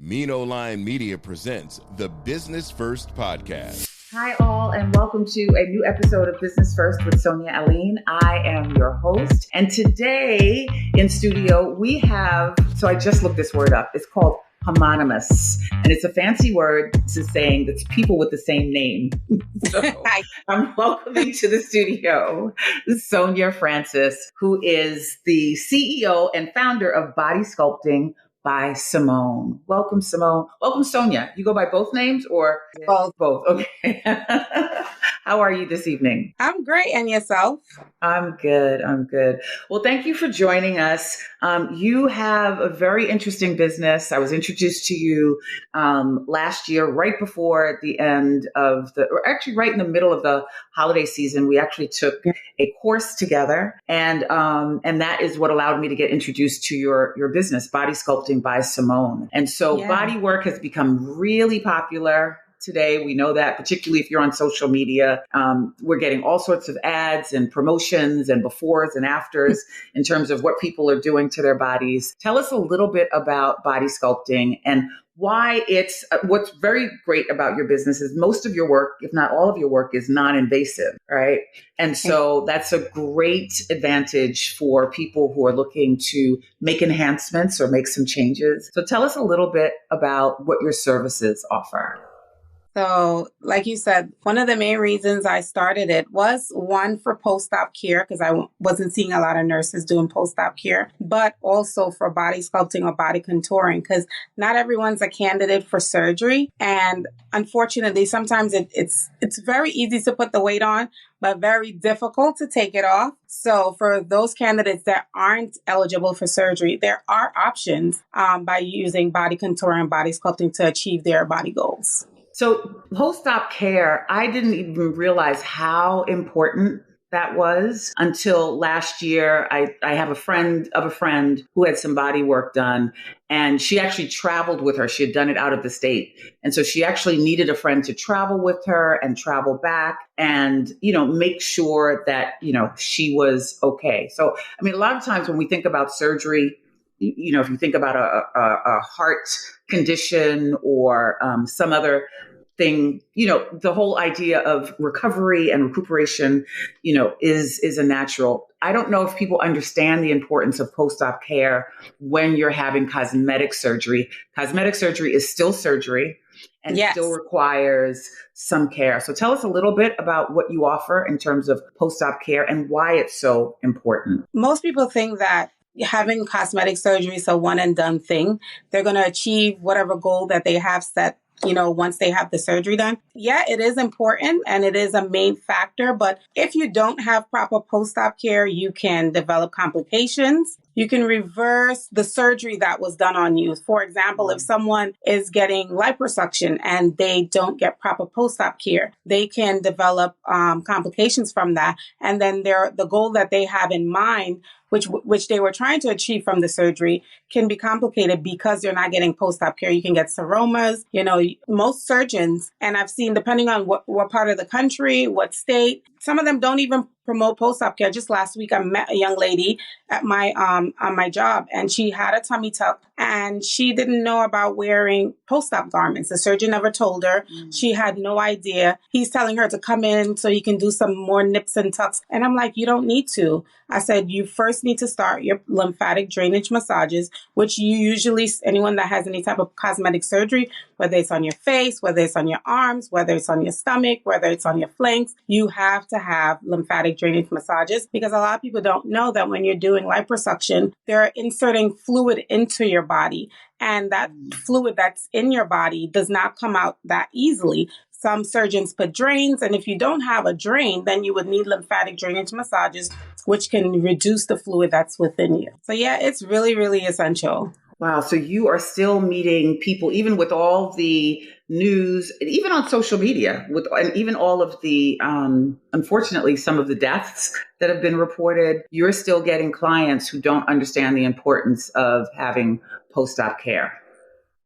Mino Line Media presents the Business First Podcast. Hi, all, and welcome to a new episode of Business First with Sonia Alleyne. I am your host, and today in studio we have, so I just looked this word up, it's called homonymous, and it's a fancy word to saying that's people with the same name. So I'm welcoming to the studio Sonia Francis, who is the CEO and founder of Body Sculpting by Simone. Welcome, Simone. Welcome, Sonia. You go by both names or both? Both. Okay. How are you this evening? I'm great. And yourself? I'm good. Well, thank you for joining us. You have a very interesting business. I was introduced to you last year, right before the end of or actually right in the middle of the holiday season. We actually took a course together, and that is what allowed me to get introduced to your business, Body Sculpting by Simone. And so body work has become really popular today. We know that, particularly if you're on social media, we're getting all sorts of ads and promotions and befores and afters in terms of what people are doing to their bodies. Tell us a little bit about body sculpting and why it's what's very great about your business is most of your work, if not all of your work, is non-invasive, right? And so that's a great advantage for people who are looking to make enhancements or make some changes. So tell us a little bit about what your services offer. So, like you said, one of the main reasons I started it was one for post-op care, because I wasn't seeing a lot of nurses doing post-op care, but also for body sculpting or body contouring, because not everyone's a candidate for surgery. And unfortunately, sometimes it's very easy to put the weight on, but very difficult to take it off. So for those candidates that aren't eligible for surgery, there are options by using body contouring and body sculpting to achieve their body goals. So post-op care, I didn't even realize how important that was until last year. I have a friend of a friend who had some body work done, and she actually traveled with her. She had done it out of the state. And so she actually needed a friend to travel with her and travel back and, make sure that, she was okay. So, I mean, a lot of times when we think about surgery, if you think about a heart condition or some other thing, the whole idea of recovery and recuperation, is a natural. I don't know if people understand the importance of post-op care when you're having cosmetic surgery. Cosmetic surgery is still surgery and still requires some care. So tell us a little bit about what you offer in terms of post-op care and why it's so important. Most people think that having cosmetic surgery is a one and done thing. They're going to achieve whatever goal that they have set, once they have the surgery done. Yeah, it is important and it is a main factor. But if you don't have proper post-op care, you can develop complications. You can reverse the surgery that was done on you. For example, if someone is getting liposuction and they don't get proper post-op care, they can develop complications from that. And then the goal that they have in mind, which they were trying to achieve from the surgery, can be complicated because they're not getting post-op care. You can get seromas. Most surgeons, and I've seen, depending on what part of the country, what state, some of them don't even promote post-op care. Just last week, I met a young lady at my on my job, and she had a tummy tuck, and she didn't know about wearing post-op garments. The surgeon never told her. She had no idea. He's telling her to come in so he can do some more nips and tucks. And I'm like, you don't need to. I said, you first need to start your lymphatic drainage massages, which you usually, anyone that has any type of cosmetic surgery, whether it's on your face, whether it's on your arms, whether it's on your stomach, whether it's on your flanks, you have to have lymphatic drainage massages, because a lot of people don't know that when you're doing liposuction, they're inserting fluid into your body, and that fluid that's in your body does not come out that easily. Some surgeons put drains, and if you don't have a drain, then you would need lymphatic drainage massages, which can reduce the fluid that's within you. So yeah, it's really, really essential. Wow. So you are still meeting people, even with all the news, and even on social media, and even all of the, unfortunately, some of the deaths that have been reported, you're still getting clients who don't understand the importance of having post-op care.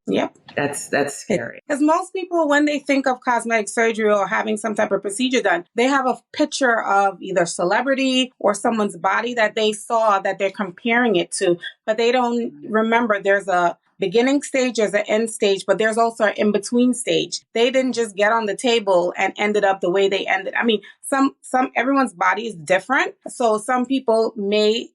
Yep. That's scary. Because most people, when they think of cosmetic surgery or having some type of procedure done, they have a picture of either celebrity or someone's body that they saw that they're comparing it to, but they don't remember there's a beginning stage, there's an end stage, but there's also an in-between stage. They didn't just get on the table and ended up the way they ended. I mean, everyone's body is different. So some people may,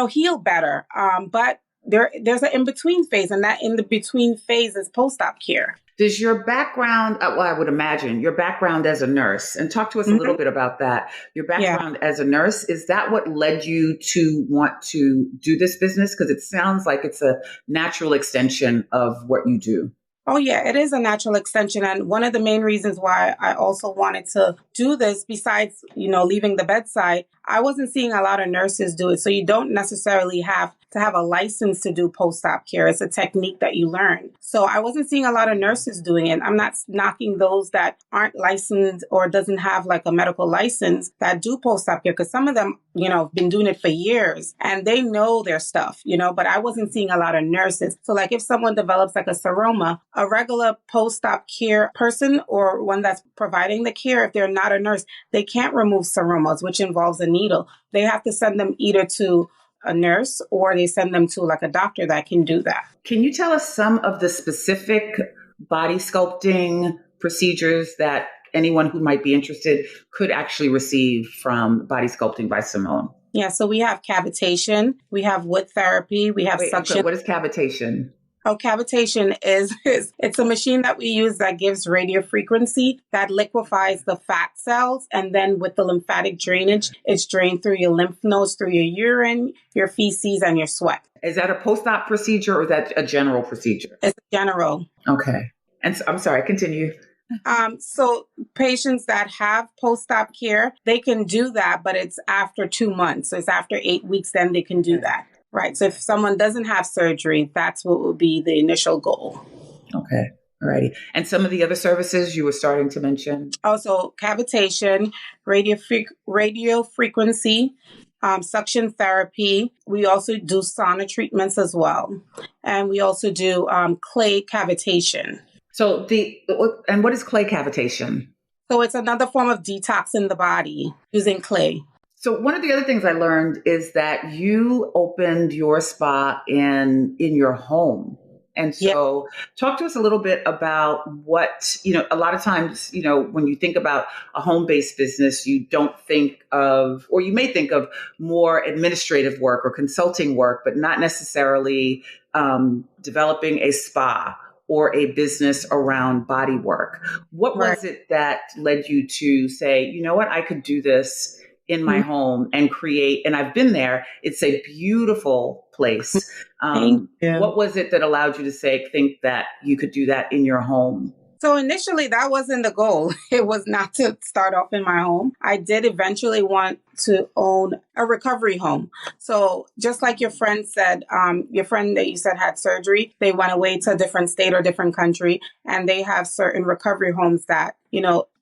heal better. But there's an in-between phase, and that in-between phase is post-op care. Does your background, well, I would imagine your background as a nurse, and talk to us a little bit about that. Your background as a nurse, is that what led you to want to do this business? Because it sounds like it's a natural extension of what you do. Oh, yeah, it is a natural extension. And one of the main reasons why I also wanted to do this, besides, leaving the bedside, I wasn't seeing a lot of nurses do it. So you don't necessarily have to have a license to do post-op care. It's a technique that you learn. So I wasn't seeing a lot of nurses doing it. I'm not knocking those that aren't licensed or doesn't have like a medical license that do post-op care, because some of them, have been doing it for years and they know their stuff, but I wasn't seeing a lot of nurses. So like if someone develops like a seroma, a regular post-op care person or one that's providing the care, if they're not a nurse, they can't remove seromas, which involves a needle. They have to send them either to a nurse or they send them to like a doctor that can do that. Can you tell us some of the specific body sculpting procedures that anyone who might be interested could actually receive from Body Sculpting by Simone? Yeah, so we have cavitation, we have wood therapy, we have suction. What is cavitation? Oh, cavitation is it's a machine that we use that gives radio frequency that liquefies the fat cells. And then with the lymphatic drainage, it's drained through your lymph nodes, through your urine, your feces, and your sweat. Is that a post-op procedure or is that a general procedure? It's general. Okay. And so, I'm sorry, continue. So patients that have post-op care, they can do that, but it's after 2 months. So it's after 8 weeks, then they can do that. Right. So if someone doesn't have surgery, that's what will be the initial goal. Okay. All righty. And some of the other services you were starting to mention? Also, cavitation, radio frequency, suction therapy. We also do sauna treatments as well. And we also do clay cavitation. So and what is clay cavitation? So it's another form of detox in the body using clay. So one of the other things I learned is that you opened your spa in your home. And so talk to us a little bit about what, a lot of times, when you think about a home-based business, you don't think of, or you may think of more administrative work or consulting work, but not necessarily developing a spa or a business around body work. What was it that led you to say, you know what, I could do this in my home and create, and I've been there. It's a beautiful place. What was it that allowed you to think that you could do that in your home? So initially that wasn't the goal. It was not to start off in my home. I did eventually want to own a recovery home. So just like your friend said, your friend that you said had surgery, they went away to a different state or different country, and they have certain recovery homes that,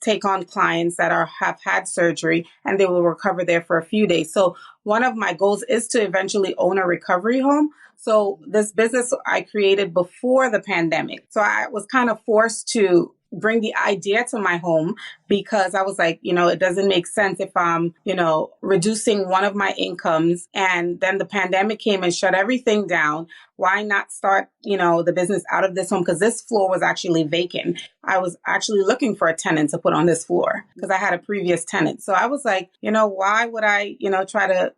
take on clients that have had surgery, and they will recover there for a few days. So one of my goals is to eventually own a recovery home. So this business I created before the pandemic. So I was kind of forced to bring the idea to my home because I was like, it doesn't make sense if I'm, reducing one of my incomes and then the pandemic came and shut everything down. Why not start, the business out of this home? Because this floor was actually vacant. I was actually looking for a tenant to put on this floor because I had a previous tenant. So I was like, why would I, try to,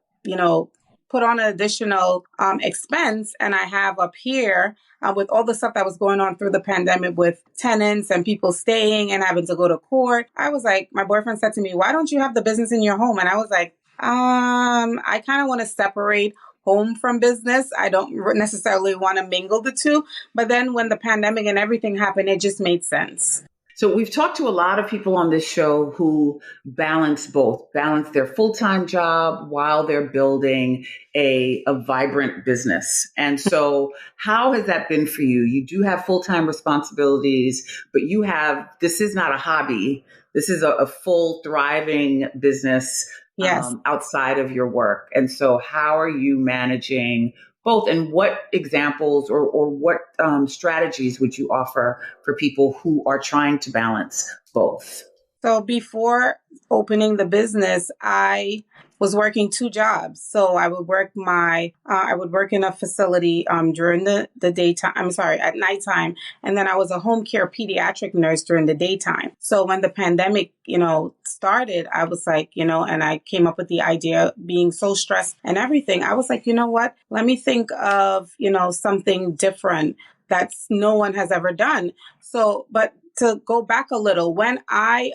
put on an additional expense, and I have up here with all the stuff that was going on through the pandemic with tenants and people staying and having to go to court. I was like, my boyfriend said to me, why don't you have the business in your home? And I was like, I kind of want to separate home from business. I don't necessarily want to mingle the two. But then when the pandemic and everything happened, it just made sense. So we've talked to a lot of people on this show who balance their full-time job while they're building a vibrant business. And so how has that been for you? You do have full-time responsibilities, but this is not a hobby. This is a full thriving business outside of your work. And so how are you managing both, and what examples or what strategies would you offer for people who are trying to balance both? So before opening the business, I was working 2 jobs. So I would work I would work in a facility during the daytime. I'm sorry, at nighttime. And then I was a home care pediatric nurse during the daytime. So when the pandemic, started, I was like, and I came up with the idea of being so stressed and everything. I was like, you know what? Let me think of, something different that no one has ever done. So, but to go back a little, when I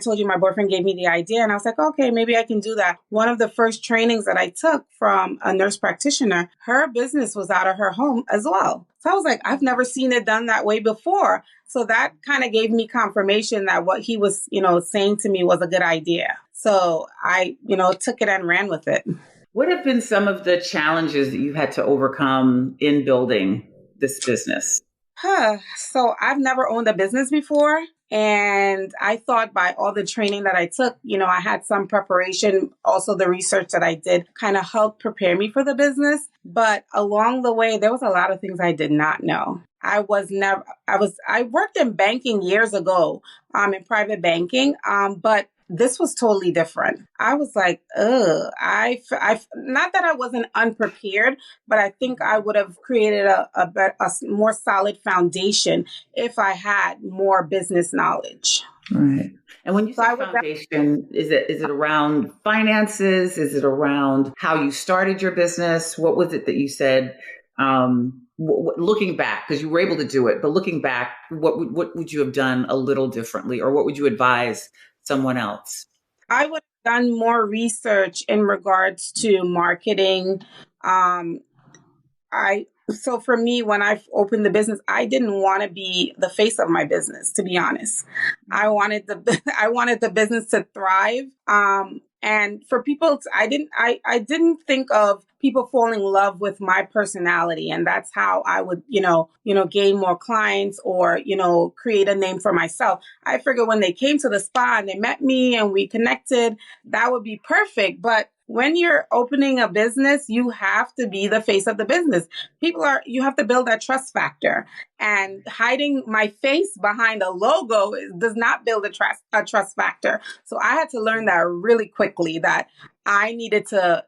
told you my boyfriend gave me the idea, and I was like, okay, maybe I can do that. One of the first trainings that I took from a nurse practitioner, her business was out of her home as well. So I was like, I've never seen it done that way before. So that kind of gave me confirmation that what he was, saying to me was a good idea. So I, took it and ran with it. What have been some of the challenges that you had to overcome in building this business? So I've never owned a business before. And I thought by all the training that I took, I had some preparation. Also, the research that I did kind of helped prepare me for the business. But along the way, there was a lot of things I did not know. I worked in banking years ago, in private banking, but this was totally different. I was like, I not that I wasn't unprepared, but I think I would have created a more solid foundation if I had more business knowledge. Right. And when you say foundation, is it around finances? Is it around how you started your business? What was it that you said? Looking back, because you were able to do it, but looking back, what would you have done a little differently, or what would you advise someone else? I would have done more research in regards to marketing. So for me, when I opened the business, I didn't want to be the face of my business, to be honest. I wanted the business to thrive. And for people, I didn't think of people falling in love with my personality. And that's how I would, gain more clients or, create a name for myself. I figured when they came to the spa and they met me and we connected, that would be perfect. But when you're opening a business, you have to be the face of the business. You have to build that trust factor. And hiding my face behind a logo does not build a trust factor. So I had to learn that really quickly, that I needed to,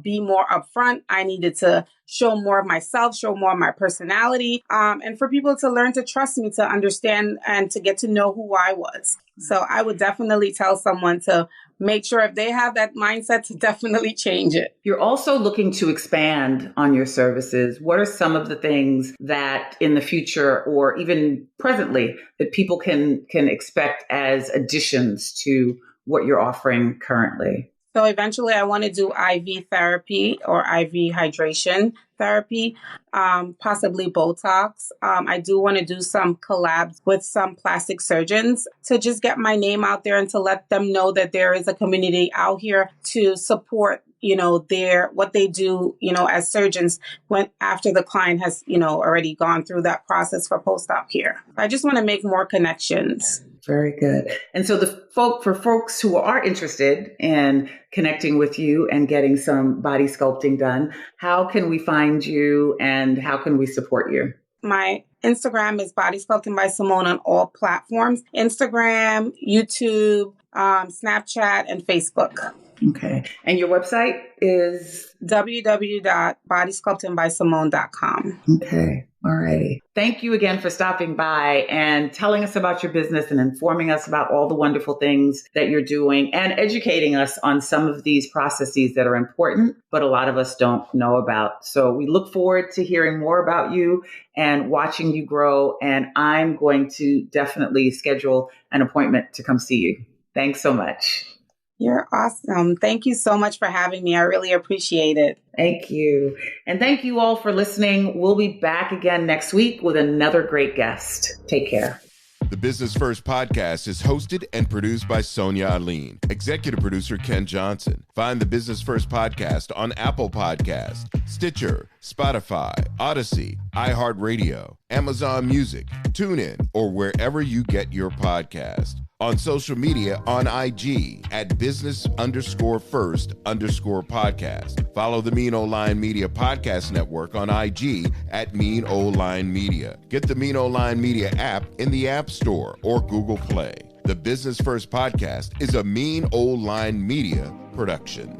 be more upfront. I needed to show more of myself, show more of my personality, and for people to learn to trust me, to understand and to get to know who I was. So I would definitely tell someone to make sure, if they have that mindset, to definitely change it. You're also looking to expand on your services. What are some of the things that in the future, or even presently, that people can expect as additions to what you're offering currently? So eventually I want to do IV therapy or IV hydration therapy, possibly Botox. I do want to do some collabs with some plastic surgeons to just get my name out there and to let them know that there is a community out here to support, what they do, as surgeons after the client has, already gone through that process for post-op care. I just want to make more connections. Very good. And so for folks who are interested in connecting with you and getting some body sculpting done, how can we find you and how can we support you? My Instagram is Body Sculpting by Simone on all platforms: Instagram, YouTube, Snapchat, and Facebook. Okay. And your website is? www.bodysculptingbysimone.com. Okay. All righty. Thank you again for stopping by and telling us about your business and informing us about all the wonderful things that you're doing and educating us on some of these processes that are important, but a lot of us don't know about. So we look forward to hearing more about you and watching you grow. And I'm going to definitely schedule an appointment to come see you. Thanks so much. You're awesome. Thank you so much for having me. I really appreciate it. Thank you. And thank you all for listening. We'll be back again next week with another great guest. Take care. The Business First podcast is hosted and produced by Sonia Alleyne. Executive producer Ken Johnson. Find the Business First podcast on Apple Podcasts, Stitcher, Spotify, Odyssey, iHeartRadio, Amazon Music, TuneIn, or wherever you get your podcast. On social media on IG at business_first_podcast. Follow the Mean Old Line Media Podcast Network on IG at Mean Old Line Media. Get the Mean Old Line Media app in the App Store or Google Play. The Business First Podcast is a Mean Old Line Media production.